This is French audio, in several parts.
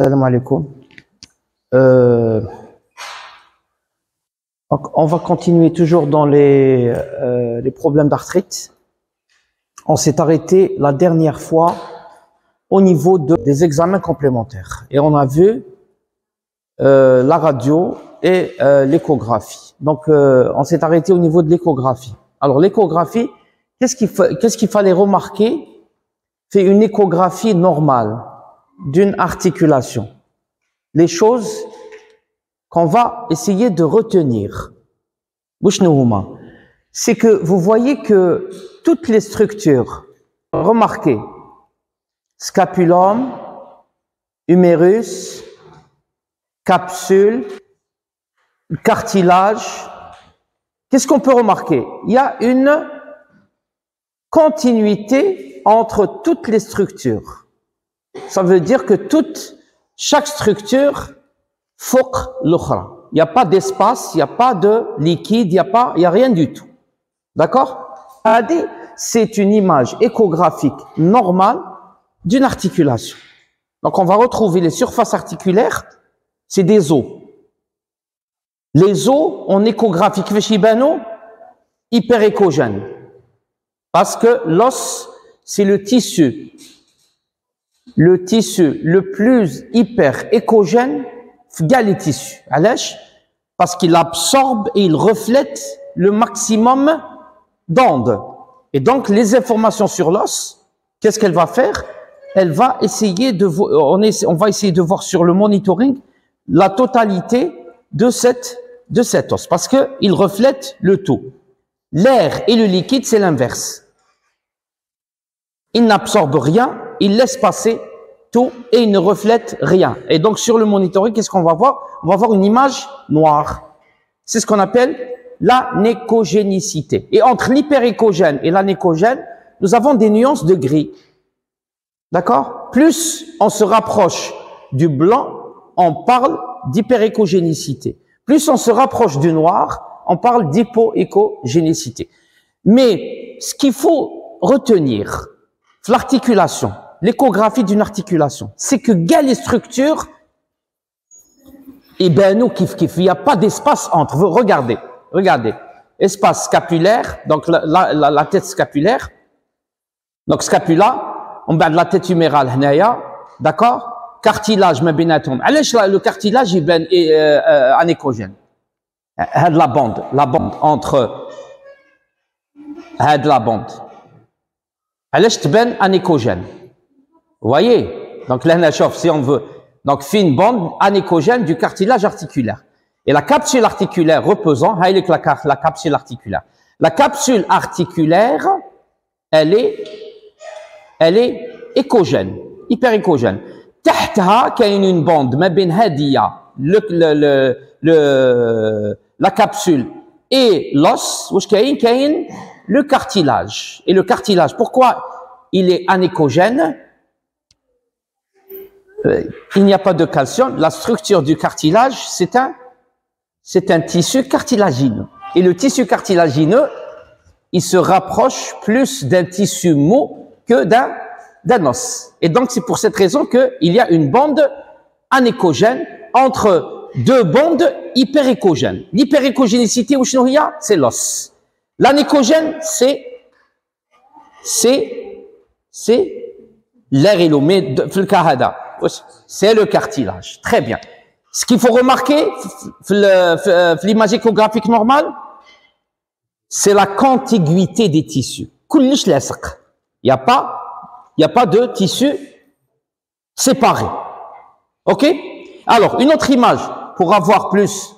Salam alaikum. On va continuer toujours dans les problèmes d'arthrite. On s'est arrêté la dernière fois au niveau des examens complémentaires. Et on a vu la radio et l'échographie. Donc, on s'est arrêté au niveau de l'échographie. Alors, l'échographie, qu'est-ce qu'il fallait remarquer? C'est une échographie normale d'une articulation. Les choses qu'on va essayer de retenir, c'est que vous voyez que toutes les structures, remarquez, scapulum, humérus, capsule, cartilage, qu'est-ce qu'on peut remarquer? Il y a une continuité entre toutes les structures. Ça veut dire que chaque structure fouq l'autre. Il n'y a pas d'espace, il n'y a pas de liquide, il n'y a rien du tout. D'accord? C'est une image échographique normale d'une articulation. Donc, on va retrouver les surfaces articulaires, c'est des os. Les os, en échographie, hyperéchogène. Parce que l'os, c'est le tissu le plus hyperéchogène, les tissus. Parce qu'il absorbe et il reflète le maximum d'ondes. Et donc, les informations sur l'os, qu'est-ce qu'elle va faire? Elle va essayer on va essayer de voir sur le monitoring la totalité de cet os. Parce qu'il reflète le tout. L'air et le liquide, c'est l'inverse. Il n'absorbe rien, il laisse passer tout et il ne reflète rien. Et donc, sur le monitoring, qu'est-ce qu'on va voir? On va voir une image noire. C'est ce qu'on appelle l'anéchogénicité. Et entre l'hyperéchogène et l'anéchogène, nous avons des nuances de gris. D'accord? Plus on se rapproche du blanc, on parle d'hyperéchogénicité. Plus on se rapproche du noir, on parle d'hypoéchogénicité. Mais ce qu'il faut retenir, l'articulation, l'échographie d'une articulation, c'est que les structures, il n'y a pas d'espace entre. Regardez, espace scapulaire, donc la tête scapulaire, donc scapula, on bat de la tête humérale, d'accord? Cartilage, le cartilage est anéchogène. La bande entre la bande. علاش تبان anéchogène. Vous voyez? Donc là, si on veut. Donc, fine bande anéchogène du cartilage articulaire. Et la capsule articulaire reposant, la capsule articulaire. La capsule articulaire, elle est échogène, hyperéchogène. تحتها كاين une bande ما بين هادية la capsule et l'os. واش كاين le cartilage. Et le cartilage, pourquoi il est anéchogène? Il n'y a pas de calcium. La structure du cartilage, c'est un tissu cartilagineux. Et le tissu cartilagineux, il se rapproche plus d'un tissu mou que d'un os. Et donc, c'est pour cette raison qu'il y a une bande anéchogène entre deux bandes hyperéchogènes. L'hyperéchogénicité, c'est l'os. L'anéchogène, c'est l'air et l'eau, mais c'est le cartilage. Très bien. Ce qu'il faut remarquer, l'image échographique normale, c'est la contiguïté des tissus. Il n'y a pas de tissu séparé. Ok? Alors, une autre image, pour avoir plus.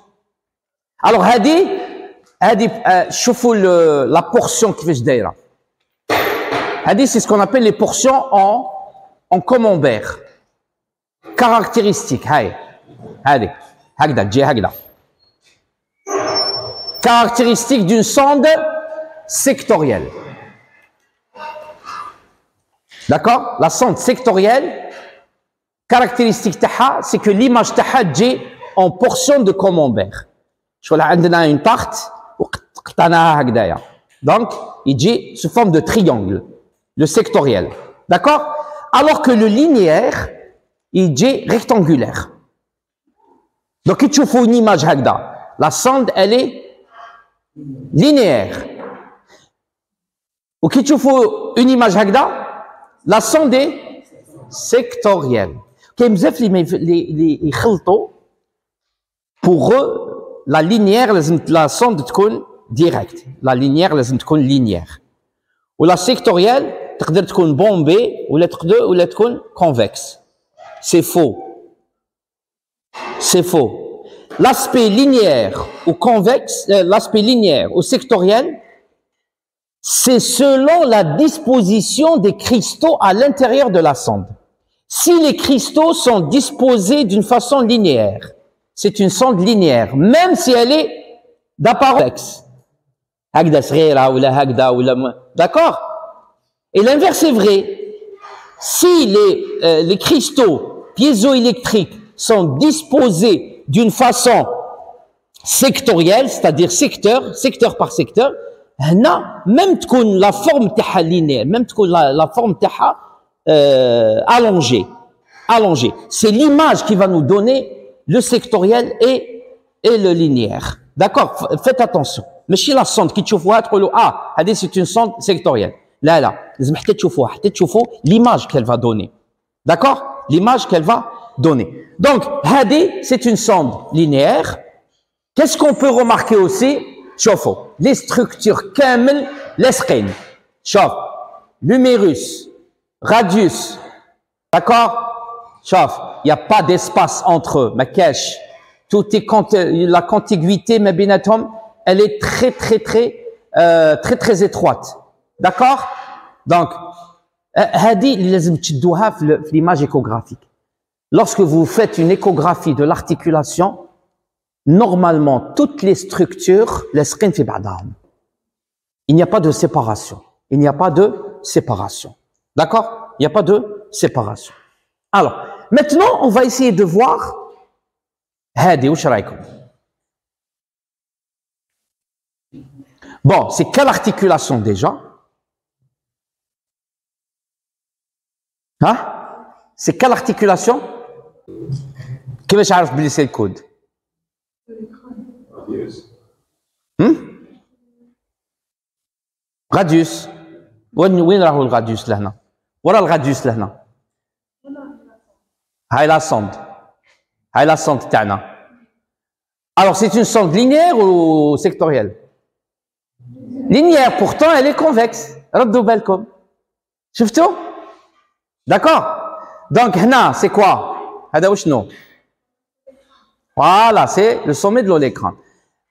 Alors, شوفوا la portion كيفاش دايره. C'est ce qu'on appelle les portions en camembert. Caractéristique. Caractéristique d'une sonde sectorielle. D'accord? La sonde sectorielle, caractéristique taha, c'est que l'image taha est en portion de camembert. Je vois là, on a une tarte. Donc, il dit sous forme de triangle, le sectoriel. D'accord? Alors que le linéaire, il est rectangulaire. Donc, si tu fais une image هكذا, la sonde, elle est linéaire. Ou si tu fais une image هكذا, la sonde est sectorielle. كاين بزاف اللي يخلطوا pour eux la linéaire لازم la sonde تكون direct, la linéaire لازم تكون linéaire. Ou la sectorielle تقدر تكون bombée ولا تكون convexe. C'est faux. C'est faux. L'aspect linéaire ou convexe, l'aspect linéaire ou sectoriel, c'est selon la disposition des cristaux à l'intérieur de la sonde. Si les cristaux sont disposés d'une façon linéaire, c'est une sonde linéaire, même si elle est d'apparence complexe. D'accord? Et l'inverse est vrai. Si les cristaux piézoélectriques sont disposés d'une façon sectorielle, c'est-à-dire secteur par secteur, même la forme linéaire, même la forme allongée. C'est l'image qui va nous donner le sectoriel et le linéaire. D'accord? Faites attention. Mais si la sonde qui tu vois, c'est une sonde sectorielle. Là, l'image qu'elle va donner. D'accord? L'image qu'elle va donner. Donc, c'est une sonde linéaire. Qu'est-ce qu'on peut remarquer aussi? شوفوا les structures كامل لاصقين. شوف l'humérus, radius, d'accord? شوف il n'y a pas d'espace entre eux, ما كاش. Tout est la contiguïté ما بيناتهم, elle est très étroite. D'accord? Donc هذه اللي لازم تشدوها في l'image échographique. Lorsque vous faites une échographie de l'articulation, normalement, toutes les structures, لاصقين في بعضهم. Il n'y a pas de séparation. Il n'y a pas de séparation. D'accord? Il n'y a pas de séparation. Alors, maintenant, on va essayer de voir هذه واش رايكم؟ Bon, c'est quelle articulation déjà? Hein? C'est quelle articulation? كيفاش عارف بلي سي الكود؟ غاديوس. وين راهو الغاديوس لهنا؟ ورا الغاديوس لهنا. هاي لا sonde تاعنا. Alors c'est une sonde linéaire ou sectorielle? Linéaire, pourtant elle est convexe. ردوا بالكم. شفتوا؟ D'accord? Donc هنا c'est quoi? هذا وشنو؟ Voilà, c'est le sommet de l'écran.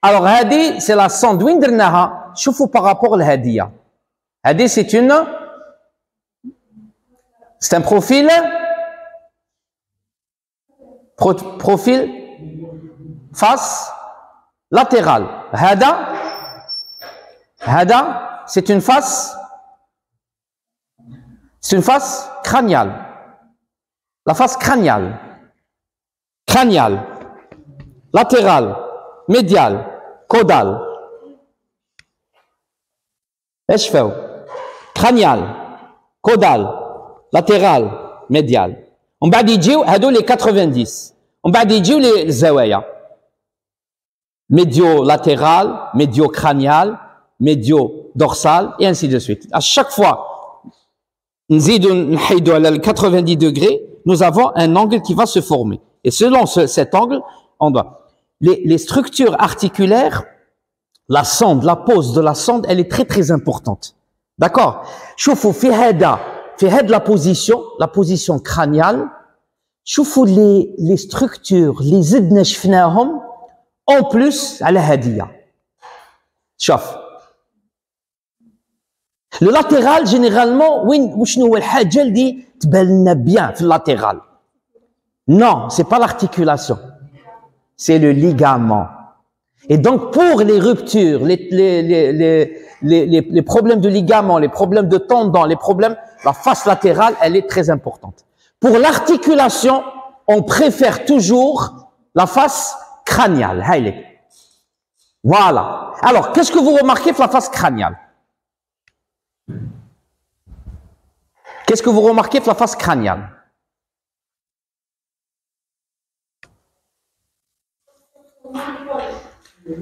Alors هذه c'est la sonde. وين درناها؟ شوفوا par rapport لهذه. هذه c'est un profil face latérale. هذا c'est une face crâniale. La face crâniale, latérale, médiale, caudale. ايش فاو؟ crâniale, caudale, latérale, médiale. ومن بعد يجيو هادو لي 90. ومن بعد يجيو لي الزوايا. médio latéral, médio crânial, médio dorsal et ainsi de suite. À chaque fois نزيدو نحيدو على 90 degrés, nous avons un angle qui va se former. Et selon cet angle, on doit les structures articulaires, la sonde, la pose de la sonde, elle est très importante. D'accord? شوفوا في هاد la position crâniale, شوفوا les structures, les زدنا شفناهم en plus على هادية. شوف le latéral généralement وشنو هو الحاجة اللي تبان لنا bien في latéral? Non, c'est pas l'articulation, c'est le ligament. Et donc pour les ruptures, les problèmes de ligament, les problèmes de tendons, les problèmes, la face latérale, elle est très importante. Pour l'articulation, on préfère toujours la face crâniale. Voilà. Alors, qu'est-ce que vous remarquez sur la face crâniale? Qu'est-ce que vous remarquez sur la face crâniale?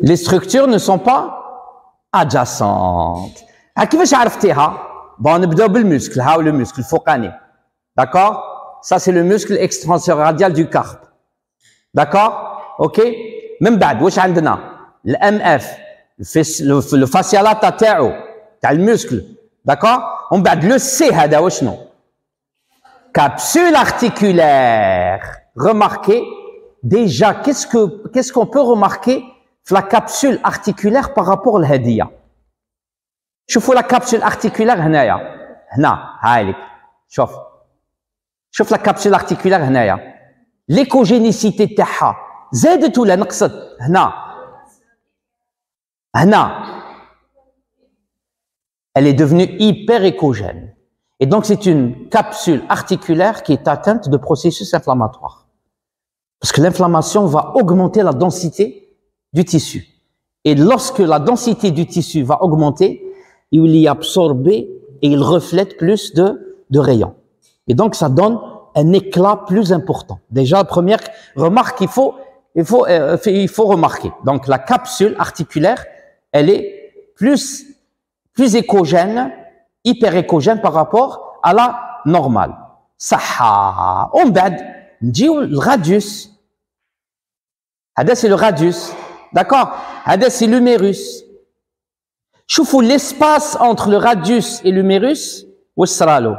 Les structures ne sont pas adjacentes. كيفاش عرفتيها؟ Bon, نبداو بالmuscle, هاو le muscle الفوقاني. D'accord? Ça c'est le muscle extenseur radial du carpe. D'accord? OK? من بعد واش عندنا؟ الMF, le fascia lata تاعو تاع المسكل. D'accord? ومن بعد le C هذا وشنو؟ Capsule articulaire. Remarquez déjà qu'est-ce qu'on peut remarquer la capsule articulaire par rapport à l'hadiya. شوفوا la capsule articulaire هنايا. هنا هاي لك. شوف la capsule articulaire هنايا. L'écogénicité تاعها زادت ولا نقصت؟ هنا. Elle est devenue hyper écogène. Et donc, c'est une capsule articulaire qui est atteinte de processus inflammatoires. Parce que l'inflammation va augmenter la densité du tissu. Et lorsque la densité du tissu va augmenter, il y absorbe et il reflète plus de rayons. Et donc, ça donne un éclat plus important. Déjà, la première remarque qu'il faut remarquer. Donc, la capsule articulaire, elle est plus écogène, hyper écogène par rapport à la normale. صحة. ومن بعد نجيو الراديوس. هذا c'est le radius. D'accord? هذا c'est l'humérus. شوفوا l'espace entre le radius et l'humérus واش صرالو؟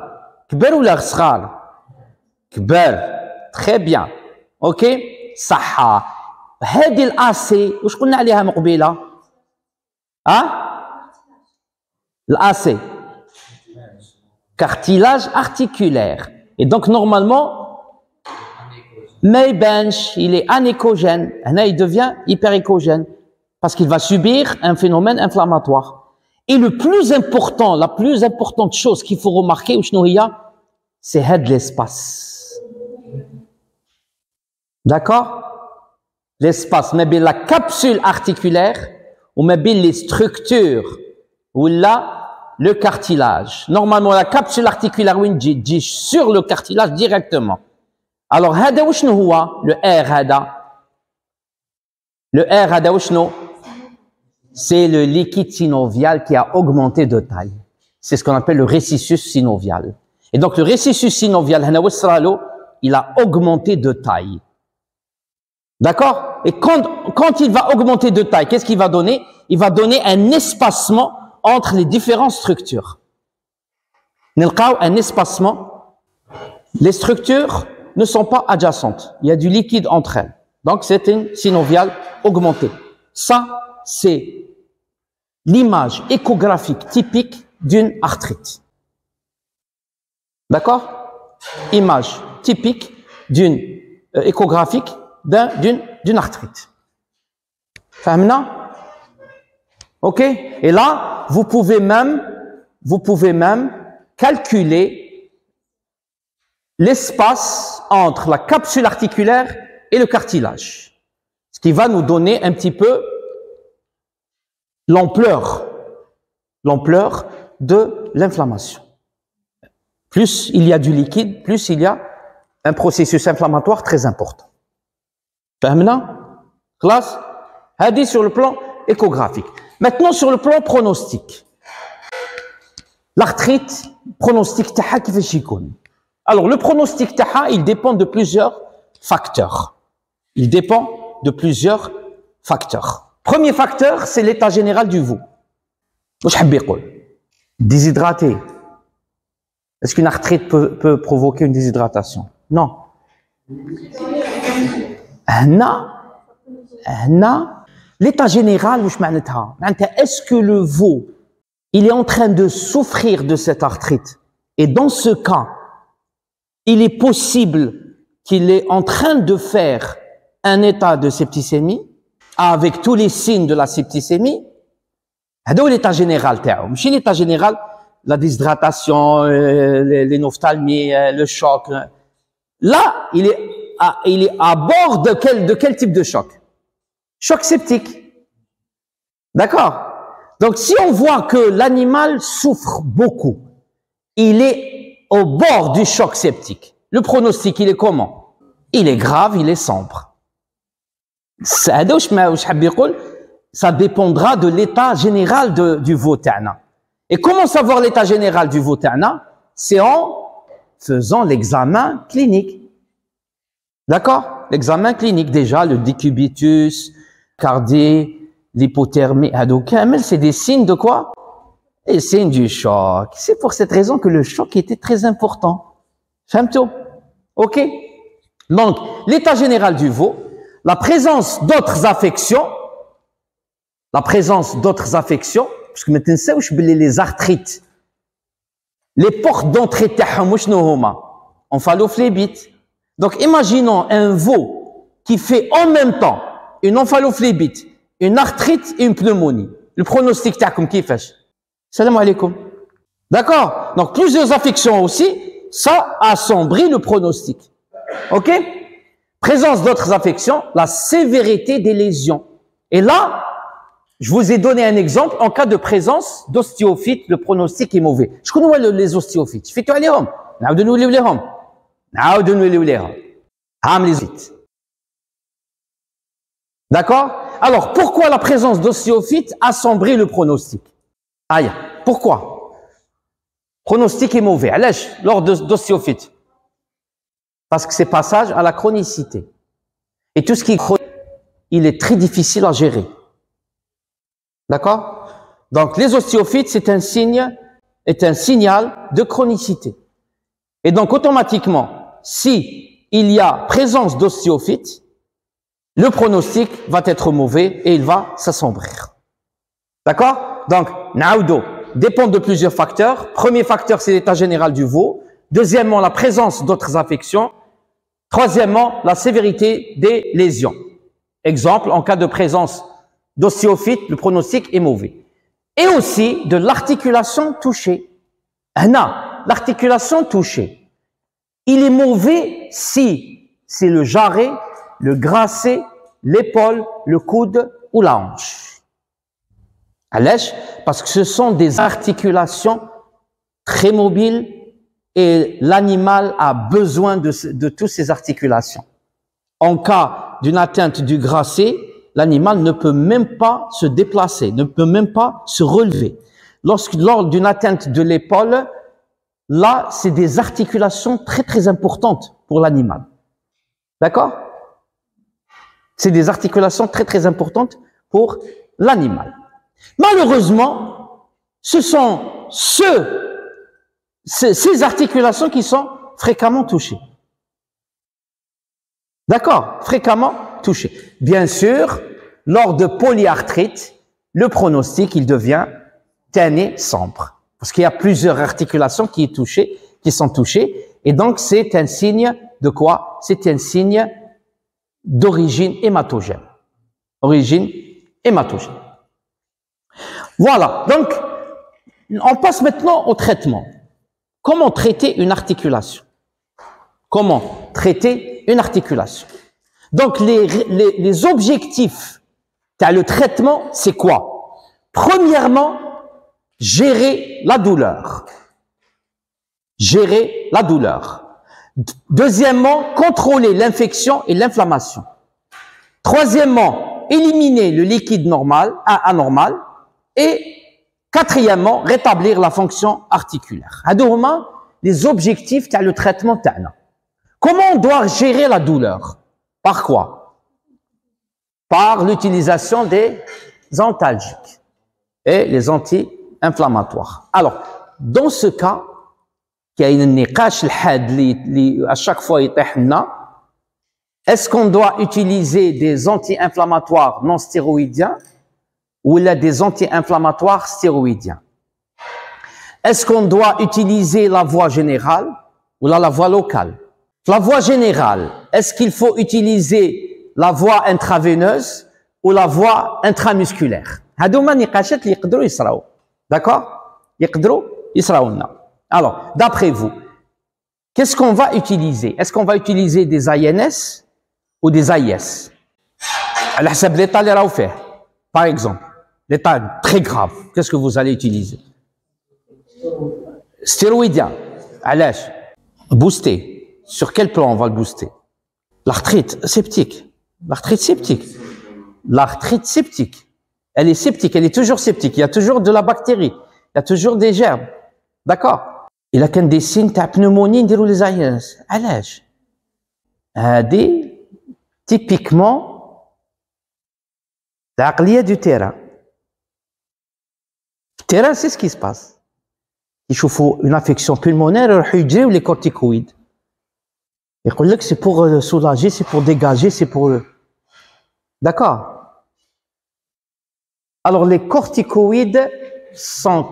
كبر ولا صغار؟ كبر. Très bien. OK? صحة. هذه الأسي واش قلنا عليها من قبيلة؟ l'AC, cartilage articulaire. Et donc, normalement, Maybench, il est anécogène. Là, il devient hyperécogène parce qu'il va subir un phénomène inflammatoire. Et le plus important, la plus importante chose qu'il faut remarquer, c'est l'espace. D'accord? L'espace, mais bien la capsule articulaire ou mais bien les structures ou là, le cartilage. Normalement, la capsule articulaire, dit sur le cartilage directement. Alors, هذا وشنو هو؟ Le R هذا. Le R هذا وشنو؟ C'est le liquide synovial qui a augmenté de taille. C'est ce qu'on appelle le récissus synovial. Et donc, le récissus synovial, هنا واش صرالو؟ Il a augmenté de taille. D'accord? Et quand il va augmenter de taille, qu'est-ce qu'il va donner? Il va donner un espacement entre les différentes structures. نلقاو un espacement. Les structures ne sont pas adjacentes. Il y a du liquide entre elles. Donc, c'est une synoviale augmentée. Ça, c'est l'image échographique typique d'une arthrite. D'accord? Image typique d'une échographique d'une arthrite. فهمنا? OK? Et là, vous pouvez même calculer l'espace entre la capsule articulaire et le cartilage. Ce qui va nous donner un petit peu l'ampleur de l'inflammation. Plus il y a du liquide, plus il y a un processus inflammatoire très important. فهمنا؟ Classe? هذه sur le plan échographique. Maintenant, sur le plan pronostic. L'arthrite, pronostic تاعها كيفاش يكون؟ Alors, le pronostic تاعها, il dépend de plusieurs facteurs. Il dépend de plusieurs facteurs. Premier facteur, c'est l'état général du vous. واش حاب يقول؟ Déshydraté. Est-ce qu'une arthrite peut provoquer une déshydratation? Non. هنا l'état général, est-ce que le veau, il est en train de souffrir de cette arthrite? Et dans ce cas, il est possible qu'il est en train de faire un état de septicémie avec tous les signes de la septicémie. C'est l'état général. ماشي l'état général, la déshydratation, les ophtalmies, le choc. Là, il est à bord de quel type de choc? Choc septique. D'accord? Donc, si on voit que l'animal souffre beaucoup, il est au bord du choc septique. Le pronostic, il est comment? Il est grave, il est sombre. Ça dépendra de l'état général du veau تاعنا. Et comment savoir l'état général du veau تاعنا? C'est en faisant l'examen clinique. D'accord? L'examen clinique, déjà, le décubitus, cardiaque, l'hypothermie, c'est des signes de quoi? Des signes du choc. C'est pour cette raison que le choc était très important. Fahmtou? Ok? Donc, l'état général du veau, la présence d'autres affections, parce que maintenant, les arthrites, les portes d'entrée encéphalophlébite. Donc, imaginons un veau qui fait en même temps une encéphalophlébite, une arthrite et une pneumonie. Le pronostic t'akum qui fait? Salam alaikum. D'accord? Donc, plusieurs affections aussi, ça assombrit le pronostic. Ok? Présence d'autres affections, la sévérité des lésions. Et là, je vous ai donné un exemple, en cas de présence d'ostéophytes, le pronostic est mauvais. Je connais les ostéophytes. Je fais tout à l'heure. D'accord? Alors, pourquoi la présence d'ostéophytes assombrit le pronostic? Aïe, pourquoi? Pronostic est mauvais. Allège, lors d'ostéophytes. Parce que c'est passage à la chronicité. Et tout ce qui est chronique, il est très difficile à gérer. D'accord? Donc, les ostéophytes, c'est un signal de chronicité. Et donc, automatiquement, si il y a présence d'ostéophytes, le pronostic va être mauvais et il va s'assombrir. D'accord? Donc, naoudo dépend de plusieurs facteurs. Premier facteur, c'est l'état général du veau. Deuxièmement, la présence d'autres affections. Troisièmement, la sévérité des lésions. Exemple, en cas de présence d'ostéophytes, le pronostic est mauvais. Et aussi de l'articulation touchée. L'articulation touchée. Il est mauvais si c'est le jarret, le grasset, l'épaule, le coude ou la hanche. Allège, parce que ce sont des articulations très mobiles et l'animal a besoin de toutes ces articulations. En cas d'une atteinte du grasset, l'animal ne peut même pas se déplacer, ne peut même pas se relever. Lors d'une atteinte de l'épaule, là, c'est des articulations très très importantes pour l'animal. D'accord? C'est des articulations très très importantes pour l'animal. Malheureusement, ce sont ces articulations qui sont fréquemment touchées. D'accord? Fréquemment touchées. Bien sûr, lors de polyarthrite, le pronostic, il devient tanné sombre. Parce qu'il y a plusieurs articulations qui sont touchées. Et donc, c'est un signe de quoi? C'est un signe d'origine hématogène. Origine hématogène. Voilà. Donc, on passe maintenant au traitement. Comment traiter une articulation? Comment traiter une articulation? Donc, les objectifs le traitement, c'est quoi? Premièrement, gérer la douleur. Gérer la douleur. Deuxièmement, contrôler l'infection et l'inflammation. Troisièmement, éliminer le liquide anormal. Et quatrièmement, rétablir la fonction articulaire. Hadouhuma, les objectifs le traitement ta'na. Comment on doit gérer la douleur? Par quoi? Par l'utilisation des antalgiques et les anti-inflammatoires. Alors, dans ce cas, qui a une niqash à chaque fois est-ce qu'on doit utiliser des anti-inflammatoires non stéroïdiens ou des anti-inflammatoires stéroïdiens? Est-ce qu'on doit utiliser la voie générale ou la voie locale? La voie générale, est-ce qu'il faut utiliser la voie intraveineuse ou la voie intramusculaire? هادوما نقاشات اللي يقدروا يصراو. D'accord? يقدروا يصراونا. Alors, d'après vous, qu'est-ce qu'on va utiliser? Est-ce qu'on va utiliser des ANS ou des AIS? على حسب l'état اللي راهو فيه. Par exemple, l'état très grave, qu'est-ce que vous allez utiliser? Stéroïdien. علاش? Booster. Sur quel plan on va le booster? L'arthrite septique. L'arthrite septique. l'arthrite septique. Elle est septique, elle est toujours septique. Il y a toujours de la bactérie, il y a toujours des germes. D'accord? Il a qu'un des signes de pneumonie, نديروا les AIS. علاش؟ هذه typiquement العقلية du terrain. Le terrain, c'est ce qui se passe. يشوفوا une affection pulmonaire يروحوا يجريوا les corticoïdes. يقول لك c'est pour soulager, c'est pour dégager, c'est pour eux. D'accord? Alors les corticoïdes sont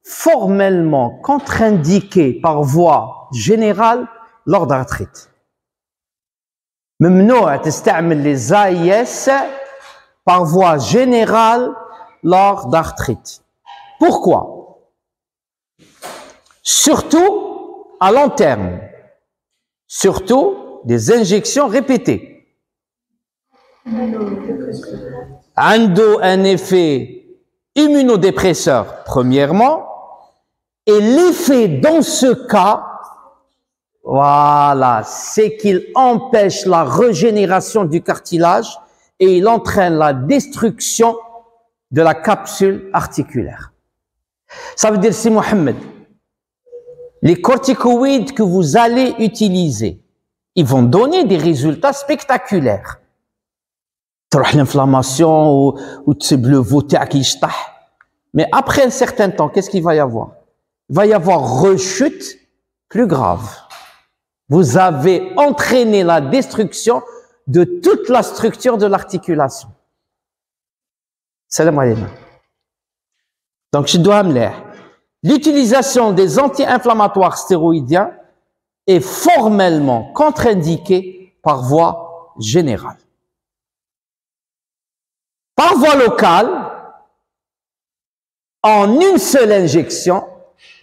formellement contre-indiqués par voie générale lors d'arthrite. ممنوع تستعمل les AIS par voie générale lors d'arthrite. Pourquoi? Surtout à long terme. Surtout des injections répétées. عنده un effet immunodépresseur, premièrement, et l'effet dans ce cas, voilà, c'est qu'il empêche la régénération du cartilage et il entraîne la destruction de la capsule articulaire. Ça veut dire, c'est Mohamed, les corticoïdes que vous allez utiliser, ils vont donner des résultats spectaculaires. تروح l'inflammation ou le veau qui يشطح. Mais après un certain temps, qu'est-ce qu'il va y avoir? Il va y avoir rechute plus grave. Vous avez entraîné la destruction de toute la structure de l'articulation. Salam alaikum. Donc, je dois me lire. L'utilisation des anti-inflammatoires stéroïdiens est formellement contre-indiquée par voie générale. Par voie locale, en une seule injection,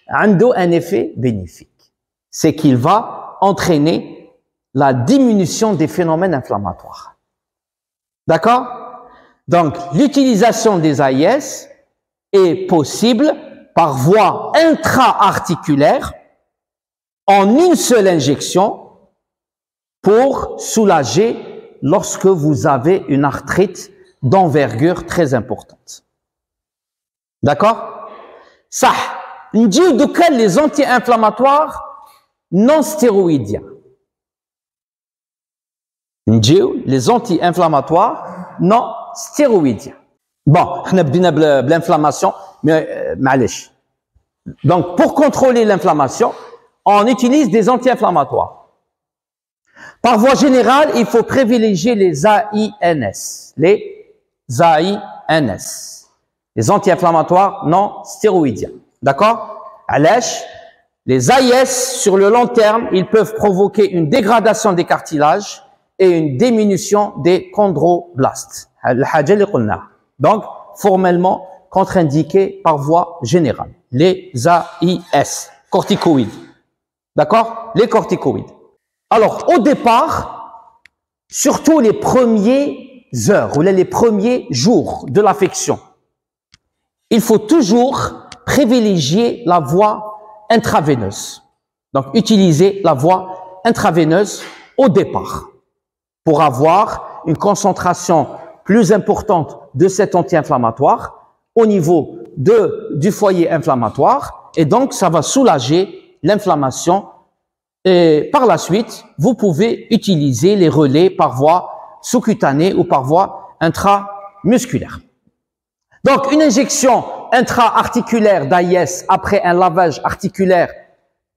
a un effet bénéfique. C'est qu'il va entraîner la diminution des phénomènes inflammatoires. D'accord? Donc, l'utilisation des AIS est possible par voie intra-articulaire en une seule injection pour soulager lorsque vous avez une arthrite d'envergure très importante. D'accord? Ça, on dit de les anti-inflammatoires non stéroïdiens. On dit les anti-inflammatoires non stéroïdiens. Bon, on a بدينا l'inflammation, mais معلش. Donc, pour contrôler l'inflammation, on utilise des anti-inflammatoires. Par voie générale, il faut privilégier les AINS. Les AINS, les anti-inflammatoires non stéroïdiens. D'accord? Alash, les AIS, sur le long terme, ils peuvent provoquer une dégradation des cartilages et une diminution des chondroblastes. Donc, formellement contre-indiqués par voie générale. Les AIS, corticoïdes. D'accord? Les corticoïdes. Alors, au départ, surtout les premiers heures ou les premiers jours de l'affection, il faut toujours privilégier la voie intraveineuse. Donc, utiliser la voie intraveineuse au départ pour avoir une concentration plus importante de cet anti-inflammatoire au niveau du foyer inflammatoire et donc ça va soulager l'inflammation et par la suite, vous pouvez utiliser les relais par voie sous-cutanée ou par voie intramusculaire. Donc, une injection intra-articulaire d'AIS après un lavage articulaire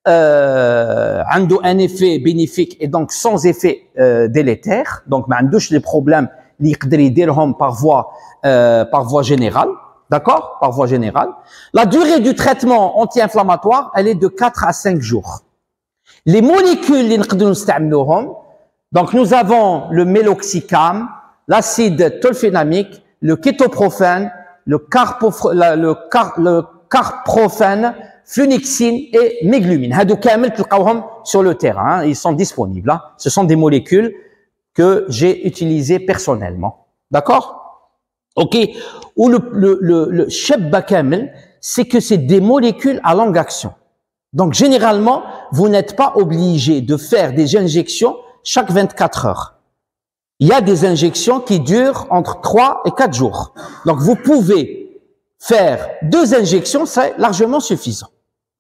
a un effet bénéfique et donc sans effet délétère. Donc, ما عندوش les problèmes اللي يقدر يديرهم par voie générale. D'accord? Par voie générale. La durée du traitement anti-inflammatoire, elle est de 4 à 5 jours. Les molécules اللي نقدروا نستعملوهم, donc nous avons le méloxicam, l'acide tolfénamique, le kétoprophène, le carprophène, flunixine et méglumine. هادو كامل تلقاوهم sur le terrain, ils sont disponibles. Hein. Ce sont des molécules que j'ai utilisées personnellement. D'accord? OK. Ou le shebba kamel, c'est que c'est des molécules à longue action. Donc, généralement, vous n'êtes pas obligé de faire des injections chaque 24 heures. il y a des injections qui durent entre 3 et 4 jours. Donc, vous pouvez faire 2 injections, c'est largement suffisant.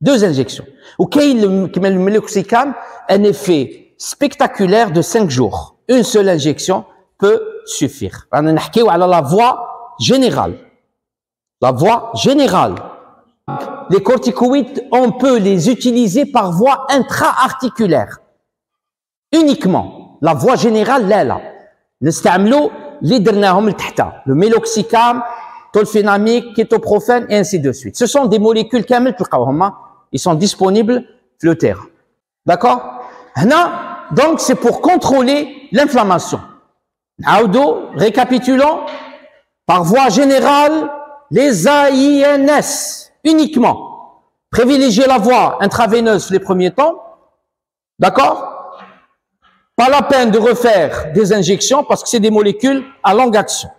2 injections. Ou le méloxicam, un effet spectaculaire de 5 jours. Une seule injection peut suffire. On a la voie générale. La voie générale. Les corticoïdes, on peut les utiliser par voie intra-articulaire. Uniquement. La voie générale, là. نستعملوا اللي درناهم لتحت le méloxicam, tolfénamique, kétoprophène et ainsi de suite. Ce sont des molécules كامل تلقاوهم, ils sont disponibles sur le terrain. D'accord? هنا donc c'est pour contrôler l'inflammation. نعاودوا, récapitulons, par voie générale, les AINS uniquement. Privilégier la voie intraveineuse les premiers temps. D'accord? Pas la peine de refaire des injections parce que c'est des molécules à longue action.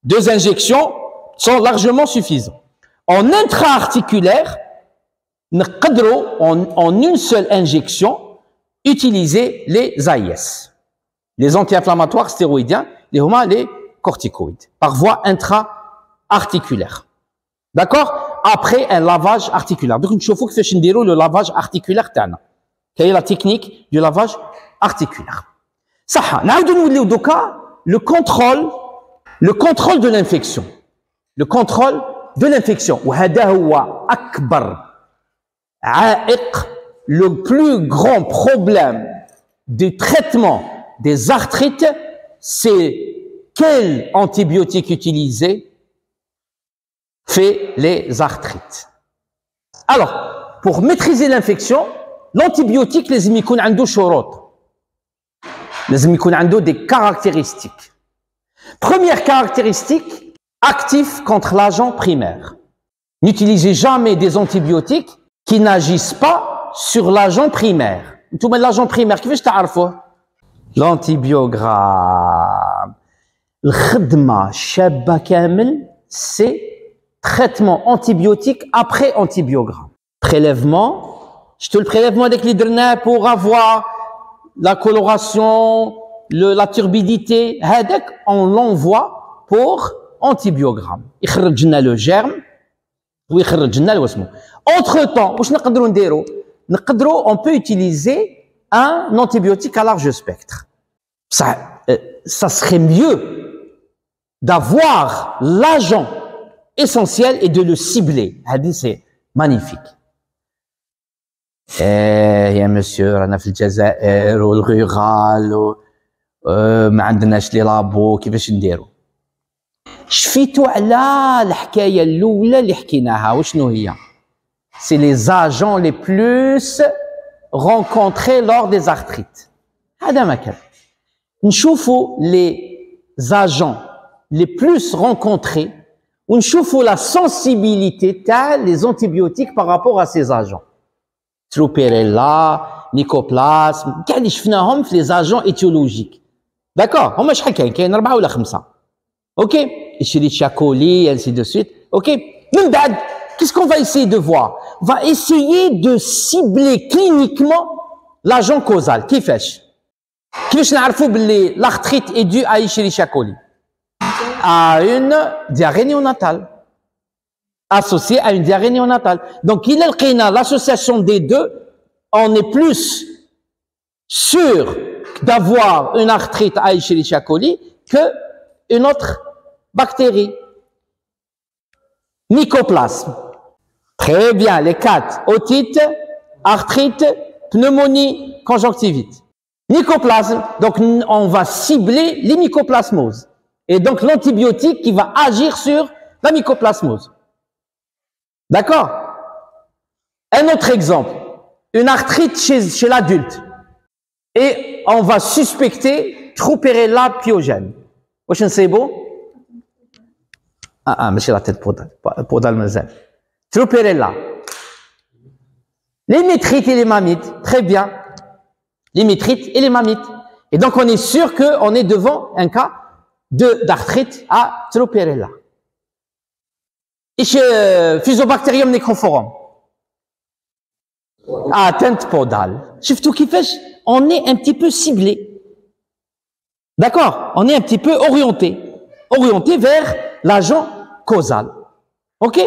2 injections sont largement suffisantes. En intra-articulaire, en une seule injection, utiliser les AIS, les anti-inflammatoires stéroïdiens, les corticoïdes, par voie intra-articulaire. D'accord? Après un lavage articulaire. Donc, il faut que je fasse le lavage articulaire. Quelle est la technique du lavage articulaire? Ça, le contrôle de l'infection. Le contrôle de l'infection. Le plus grand problème du traitement des arthrites, c'est quel antibiotique utiliser fait les arthrites. Alors, pour maîtriser l'infection, l'antibiotique, les يكون عنده شروط. لازم يكون عنده des caractéristiques. Première caractéristique, actif contre l'agent primaire. N'utilisez jamais des antibiotiques qui n'agissent pas sur l'agent primaire. نتوما l'agent primaire كيفاش تعرفوه؟ L'antibiogramme. الخدمة شابة كامل c'est traitement antibiotique après antibiogramme. Prélèvement. Je te le prélèvement avec les derniers pour avoir la coloration, la turbidité. On l'envoie pour antibiogramme. Il le germe ou il le Entre-temps, on peut utiliser un antibiotique à large spectre. Ça serait mieux d'avoir l'agent essentiel et de le cibler. C'est magnifique. يا مسيو رانا في الجزائر والغورال ما عندناش لي لابو كيفاش نديرو شفيتو على الحكايه الاولى اللي حكيناها وشنو هي سي لي زاجون لي بلوس rencontrés lors des arthrites هذا ما كان نشوفوا لي زاجون les plus rencontrés ونشوفوا la sensibilité تاع les antibiotiques par rapport à ces agents. Tropirella, mycoplasme, كاع اللي شفناهم في les agents étiologiques. D'accord? هما شحال كاين 4 ولا 5. OK? Escherichia coli, ainsi de suite. OK? من بعد, qu'est-ce qu'on va essayer de voir? On va essayer de cibler cliniquement l'agent causal. كيفاش نعرفوا باللي l'arthrite est due à Escherichia coli? À une diarrhée néonatale. Associé à une diarrhée néonatale. Donc, il y a l'association des deux, on est plus sûr d'avoir une arthrite à Escherichia coli qu'une autre bactérie. Mycoplasme. Très bien, les 4. Otite, arthrite, pneumonie, conjonctivite. Mycoplasme, donc on va cibler les mycoplasmoses. Et donc l'antibiotique qui va agir sur la mycoplasmose. D'accord? Un autre exemple, une arthrite chez l'adulte. Et on va suspecter Tropirella pyogène. واش نصيبو؟ ماشي لا تيت بودال مازال. Tropirella. Les métrites et les mammites, très bien. Les métrites et les mammites. Et donc on est sûr qu'on est devant un cas d'arthrite à Tropirella. ايش Fusobacterium necrophorum atteinte podale. شفتوا كيفاش on est un petit peu ciblé. D'accord? On est un petit peu orienté vers l'agent causal. Ok?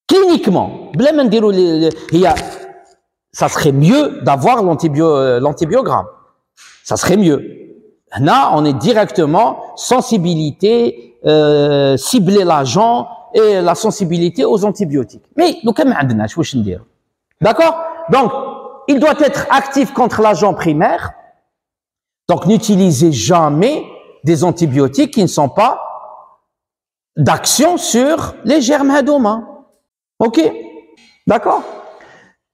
Cliniquement, ça serait mieux d'avoir l'antibiogramme. Ça serait mieux. Là, on est directement sensibilité, cibler l'agent et la sensibilité aux antibiotiques. Mais nous, comme d'accord? Donc, il doit être actif contre l'agent primaire. Donc, n'utilisez jamais des antibiotiques qui ne sont pas d'action sur les germes hadomas. Ok? D'accord?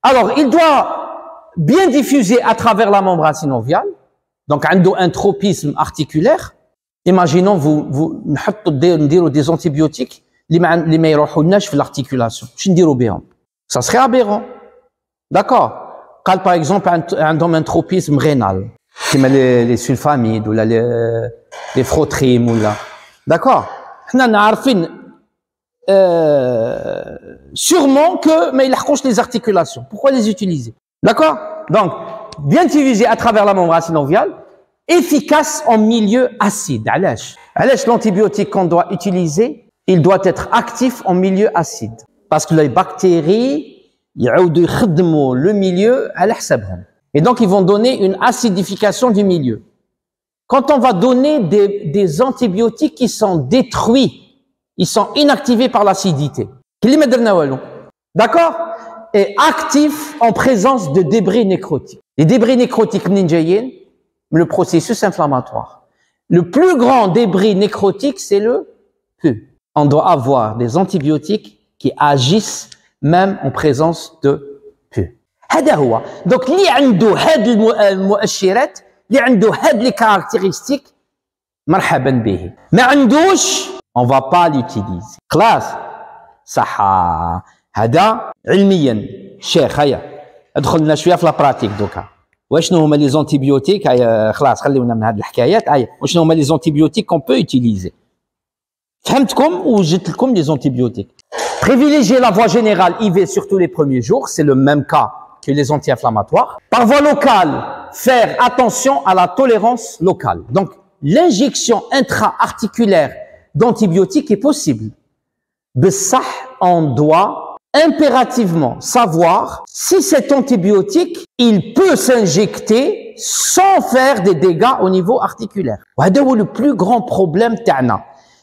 Alors, il doit bien diffuser à travers la membrane synoviale. Donc, un tropisme articulaire. Imaginons, vous des antibiotiques, les ما يروحولناش في l'articulation. Ça serait aberrant. D'accord? Quand, par exemple, un tropisme rénal, comme les sulfamides ou les frotrimes ou là. D'accord? Nous savons sûrement que mais ils accrochent les articulations. Pourquoi les utiliser? D'accord? Donc, bien diffusé à travers la membrane synoviale, efficace en milieu acide. علاش l'antibiotique qu'on doit utiliser, il doit être actif en milieu acide. Parce que les bactéries, يعودوا يخدموا le milieu على حسابهم. Et donc, ils vont donner une acidification du milieu. Quand on va donner des antibiotiques qui sont détruits, ils sont inactivés par l'acidité. D'accord? Et actifs en présence de débris nécrotiques. Les débris nécrotiques, le processus inflammatoire. Le plus grand débris nécrotique, c'est le pus. On doit avoir des antibiotiques qui agissent même en présence de pus. هذا هو. Donc, اللي عنده هاد المؤشرات اللي عنده هاد les caractéristiques مرحبا به. ما عندوش on va pas l'utiliser. خلاص صح. هذا علميا شيخ. هيا ادخلنا شويه في لابراتيك دوكا. واشنو هما لي زونتيبيوتيك؟ هيا خلاص خليونا من هاد الحكايات. هيا واشنو هما لي زونتيبيوتيك كون بو utiliser. فهمتكم وجدت لكم لي زونتيبيوتيك. Privilégier la voie générale IV surtout les premiers jours, c'est le même cas que les anti-inflammatoires. Par voie locale, faire attention à la tolérance locale. Donc, l'injection intra-articulaire d'antibiotiques est possible. Bessah, on doit impérativement savoir si cet antibiotique, il peut s'injecter sans faire des dégâts au niveau articulaire. Le plus grand problème,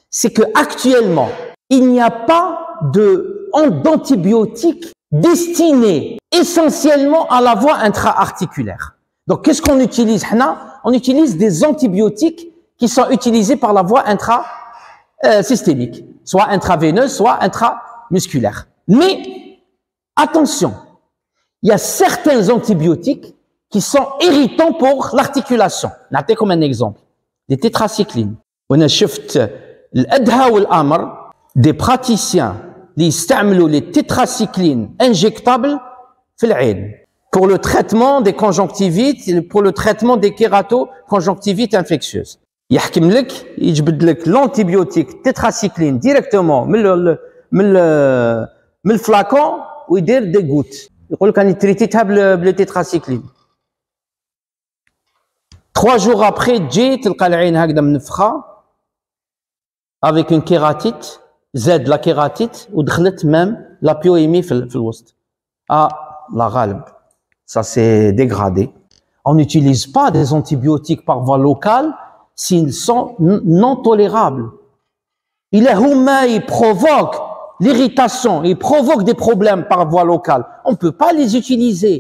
c'est que actuellement, il n'y a pas d'antibiotiques destinés essentiellement à la voie intra-articulaire. Donc, qu'est-ce qu'on utilise? On utilise des antibiotiques qui sont utilisés par la voie intra-systémique, soit intraveineuse, soit intramusculaire. Mais, attention, il y a certains antibiotiques qui sont irritants pour l'articulation. Notez comme un exemple. Les tétracyclines. On a shift l'adha ou l'amr des praticiens qui utilisent les tétracyclines injectables pour le traitement des conjonctivites et pour le traitement des kératoconjonctivites infectieuses. يحكم لك يجبد لك l'antibiotique tétracycline directement من الفلاكون ويدير des gouttes. يقول لك راني تريتيتها بالتيتراسيكلين. 3 jours après تجي تلقى العين هكذا منفخه avec une kératite, زاد la kératite ودخلت même la bioémie في الوسط. La غالب. Ça s'est dégradé. On n'utilise pas des antibiotiques par voie locale s'ils sont non tolérables. Il provoque l'irritation, il provoque des problèmes par voie locale. On ne peut pas les utiliser.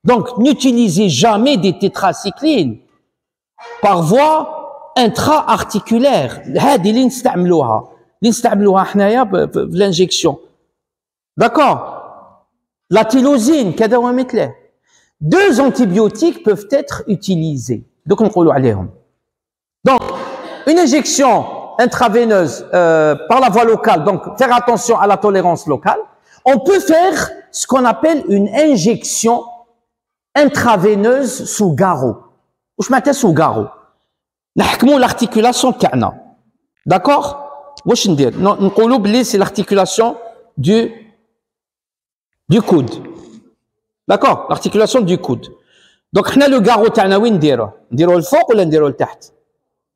Donc, n'utilisez jamais des tétracyclines par voie intra-articulaire. هذه اللي نستعملوها حنايا بالinjection. D'accord? La tyrosine, كذا ومثله. 2 antibiotiques peuvent être utilisés. Donc, نقولوا عليهم. Donc, une injection intraveineuse par la voie locale, donc faire attention à la tolérance locale. On peut faire ce qu'on appelle une injection intraveineuse sous garrot. Ou je m'attends sous garrot. نحكموا l'articulation تاعنا. D'accord? واش ندير؟ نقولوا بلي c'est l'articulation du coude. D'accord? L'articulation du coude. Donc, on a le garrot تاعنا وين نديروه؟ نديروه الفوق ولا نديروه لتحت؟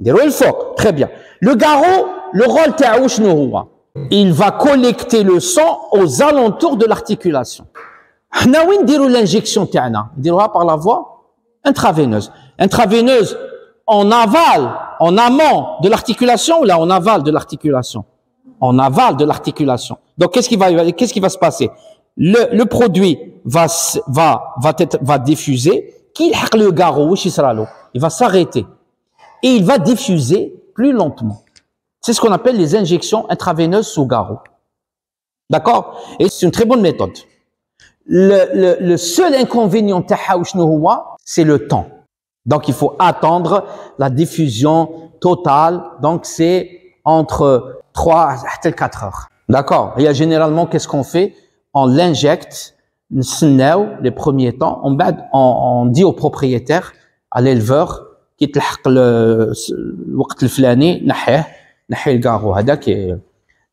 نديروه الفوق. Très bien. Le garrot, le rôle تاعو شنو هو؟ Il va collecter le sang aux alentours de l'articulation. حنا وين نديروا l'injection تاعنا؟ نديروها par la voie intraveineuse. Intraveineuse en aval, en amont de l'articulation ou là en aval de l'articulation? En aval de l'articulation. Donc qu'est-ce qui va se passer? Le produit va diffuser. Le garrot, il va s'arrêter et il va diffuser plus lentement. C'est ce qu'on appelle les injections intraveineuses sous garrot. D'accord? Et c'est une très bonne méthode. Le seul inconvénient, c'est le temps. Donc, il faut attendre la diffusion totale. Donc, c'est entre 3 à 4 heures. D'accord? Et généralement, qu'est-ce qu'on fait? On l'injecte, les premiers temps. On dit au propriétaire, à l'éleveur, qui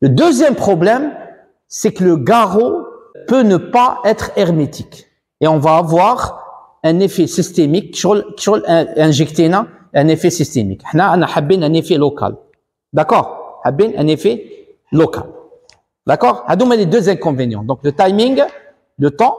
le deuxième problème, c'est que le garrot peut ne pas être hermétique. Et on va avoir un effet systémique, injecté un effet systémique. On a un effet local. D'accord? Un effet local. D'accord? On a les deux inconvénients. Donc, le timing, le temps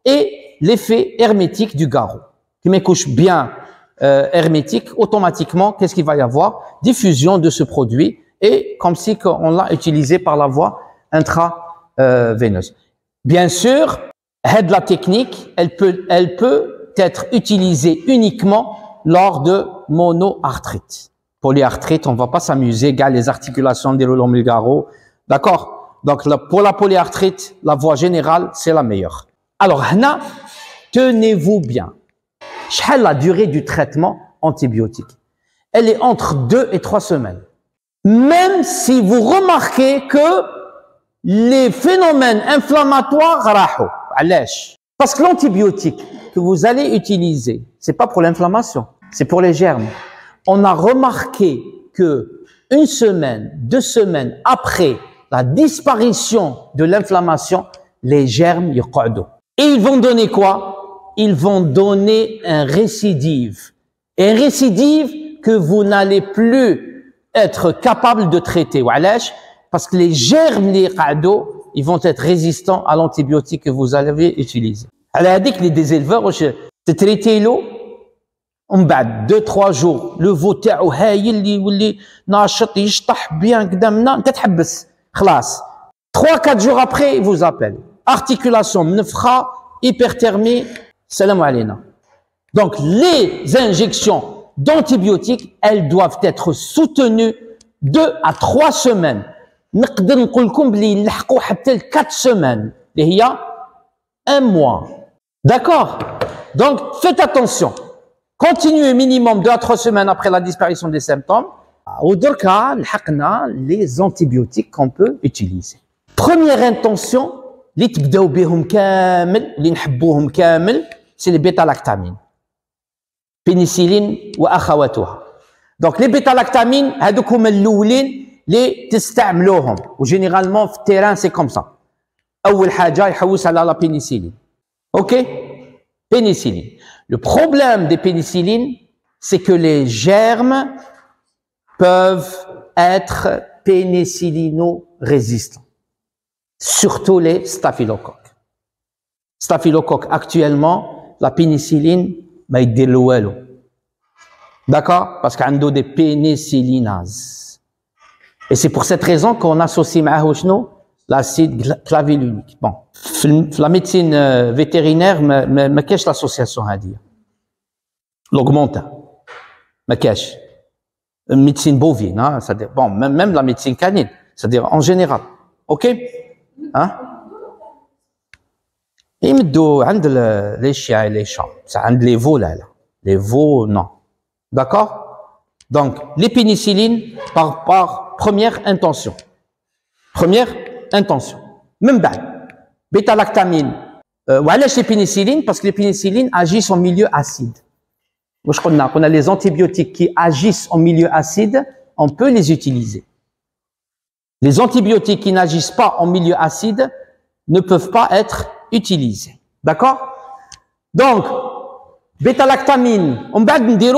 et l'effet hermétique du garrot. Qui me couche bien hermétique, automatiquement, qu'est-ce qu'il va y avoir? Diffusion de ce produit et comme si on l'a utilisé par la voie intraveineuse. Bien sûr, la technique, elle peut être utilisée uniquement lors de monoarthrite. Polyarthrite, on va pas s'amuser, les articulations des garrot. D'accord? Donc, pour la polyarthrite, la voie générale, c'est la meilleure. Alors, tenez-vous bien. La durée du traitement antibiotique, elle est entre 2 et 3 semaines. Même si vous remarquez que les phénomènes inflammatoires rahou. Parce que l'antibiotique que vous allez utiliser, c'est pas pour l'inflammation, c'est pour les germes. On a remarqué que 1 semaine, 2 semaines après la disparition de l'inflammation, les germes yaqadou. Et ils vont donner quoi? Ils vont donner un récidive. Un récidive que vous n'allez plus être capable de traiter. Parce que les germes, ils vont être résistants à l'antibiotique que vous avez utilisé. Alors, dit que les éleveurs, c'est traité l'eau, on bat 2-3 jours, le veau تاعو هايل يولي ناشط يشطح bien قدامنا تتحبس خلاص 3-4 jours après il vous appelle articulation منفخة hyperthermie salam alayna. Donc les injections d'antibiotiques, elles doivent être soutenues 2 à 3 semaines. نقدر نقول لكم بلي نلحقوا حتى 4 semaines اللي هي 1 mois. D'accord? Donc faites attention. Continuez minimum 2 à 3 semaines après la disparition des symptômes. Au دركا لحقنا les antibiotiques qu'on peut utiliser. Première intention, اللي تبداو بهم كامل اللي نحبوهم كامل c'est les bêta-lactamines. Pénicilline واخواتها. Donc les bêta-lactamines هذوك هما الاولين اللي تستعملوهم وجينيرالمون في التيران سي كوم سا. اول حاجه يحوس على لا pénicilline. OK? Pénicilline. Le problème des pénicillines, c'est que les germes peuvent être pénicillino-résistants. Surtout les staphylocoques. Staphylocoque, actuellement, la pénicilline, bah, il déloue. D'accord? Parce qu'il y a des pénicillinases. Et c'est pour cette raison qu'on associe l'acide clavulinique. Bon. La médecine vétérinaire, ما كاش l'association هذه. L'augmentin. ما كاش. Médecine bovine, hein, c'est-à-dire, bon, même la médecine canine, c'est-à-dire en général. OK? Hein? يمدوا عند les chiens et les chats. C'est عند les veaux là. Les veaux, non. D'accord? Donc, les pénicillines par première intention. Première intention. Même بعد. Bêta-lactamine. وعلاش les pénicillines? Parce que les pénicillines agissent en milieu acide. On a les antibiotiques qui agissent en milieu acide, on peut les utiliser. Les antibiotiques qui n'agissent pas en milieu acide ne peuvent pas être utilisés. D'accord? Donc, Bêta-lactamine, on va dire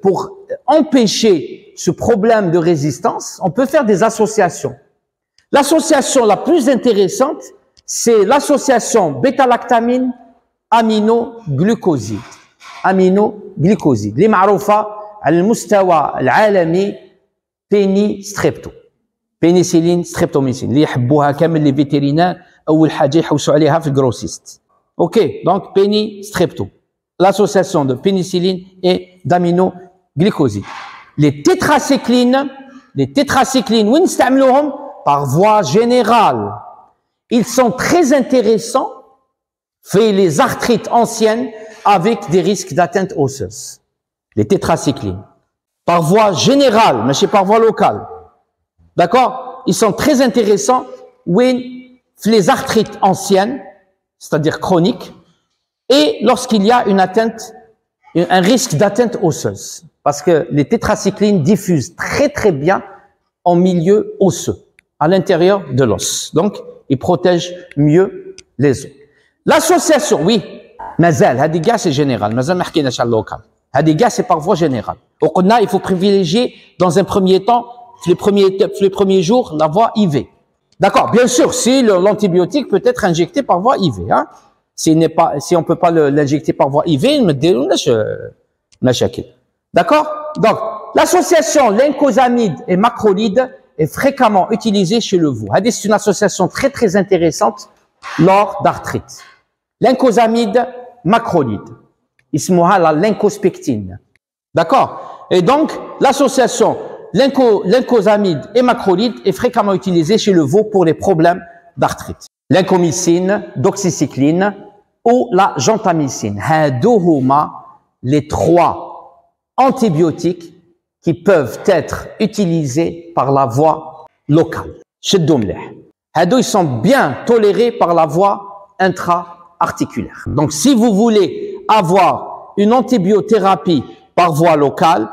pour empêcher ce problème de résistance, on peut faire des associations. L'association la plus intéressante, c'est l'association bêta-lactamine aminoglucoside. Aminoglycoside. اللي معروفة على المستوى العالمي بيني ستريبتو. بينيسيلين ستريبتوميسين اللي يحبوها كامل لي فيترينار أول حاجة يحوسوا عليها في الجروسيست. Ok, donc pénistrepto, l'association de pénicilline et d'aminoglycoside. Les tétracyclines, où ils par voie générale, ils sont très intéressants, fait les arthrites anciennes avec des risques d'atteinte osseuse. Les tétracyclines, par voie générale, mais par voie locale. D'accord? Ils sont très intéressants, les arthrites anciennes, c'est-à-dire chronique, et lorsqu'il y a une atteinte, un risque d'atteinte osseuse. Parce que les tétracyclines diffusent très bien en milieu osseux, à l'intérieur de l'os. Donc, ils protègent mieux les os. L'association, oui, mazal, hadiga c'est général, mazal ma hkinash al local. Hadiga c'est par voie générale. Donc, il faut privilégier, dans un premier temps, les premiers jours, la voie IV. D'accord, bien sûr, si l'antibiotique peut être injecté par voie IV, hein. Si on peut pas l'injecter par voie IV, d'accord? Donc, l'association lincosamide et macrolide est fréquemment utilisée chez le veau. C'est une association très intéressante lors d'arthrite. Lincosamide, macrolide. Ismoha la lincospectine. D'accord? Et donc, l'association lincosamide et macrolide est fréquemment utilisée chez le veau pour les problèmes d'arthrite. Lincomycine, doxycycline ou la gentamicine. Hadohuma, les trois antibiotiques qui peuvent être utilisés par la voie locale. Ils sont bien tolérés par la voie intra-articulaire. Donc, si vous voulez avoir une antibiothérapie par voie locale,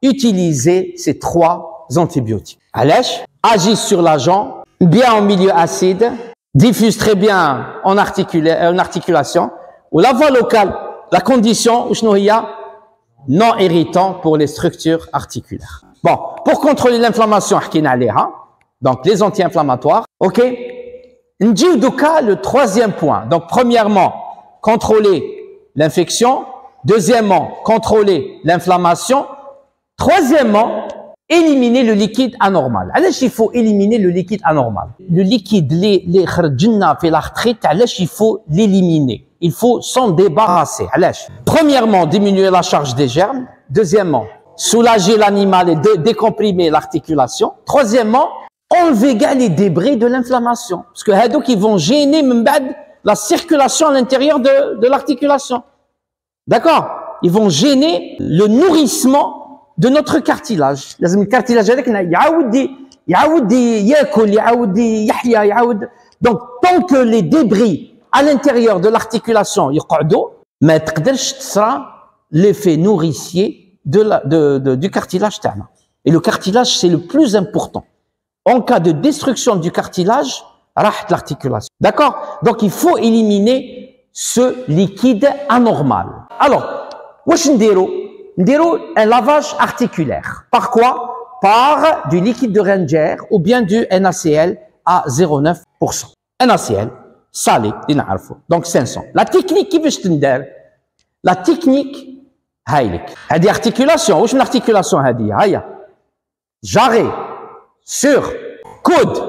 utilisez ces trois antibiotiques. Alèche agissent sur l'agent, bien en milieu acide, diffusent très bien en articulation. Ou la voie locale, la condition, non irritant pour les structures articulaires. Bon, pour contrôler l'inflammation, donc les anti-inflammatoires, ok. Ndjouduka, le troisième point. Donc, premièrement, contrôler l'infection. Deuxièmement, contrôler l'inflammation. Troisièmement, éliminer le liquide anormal. Alors, il faut éliminer le liquide anormal. Le liquide, les khardjna fait l'arthrite, alors il faut l'éliminer. Il faut s'en débarrasser. Alors, premièrement, diminuer la charge des germes. Deuxièmement, soulager l'animal et décomprimer l'articulation. Troisièmement, enlever les débris de l'inflammation. Parce que hadouk, ils vont gêner la circulation à l'intérieur de l'articulation. D'accord? Ils vont gêner le nourrissement de notre cartilage. Le cartilage avec donc tant que les débris à l'intérieur de l'articulation mais sera l'effet nourricier du cartilage. Et le cartilage, c'est le plus important. En cas de destruction du cartilage, raht l'articulation. D'accord? Donc il faut éliminer ce liquide anormal. Alors, wesh ndiro un lavage articulaire. Par quoi? Par du liquide de Ranger ou bien du NaCl à 0,9%. NaCl, salé, donc 500. La technique qui veut se la technique, هذه articulation, واش من articulation هذه؟ هيا. Jarret sur coude.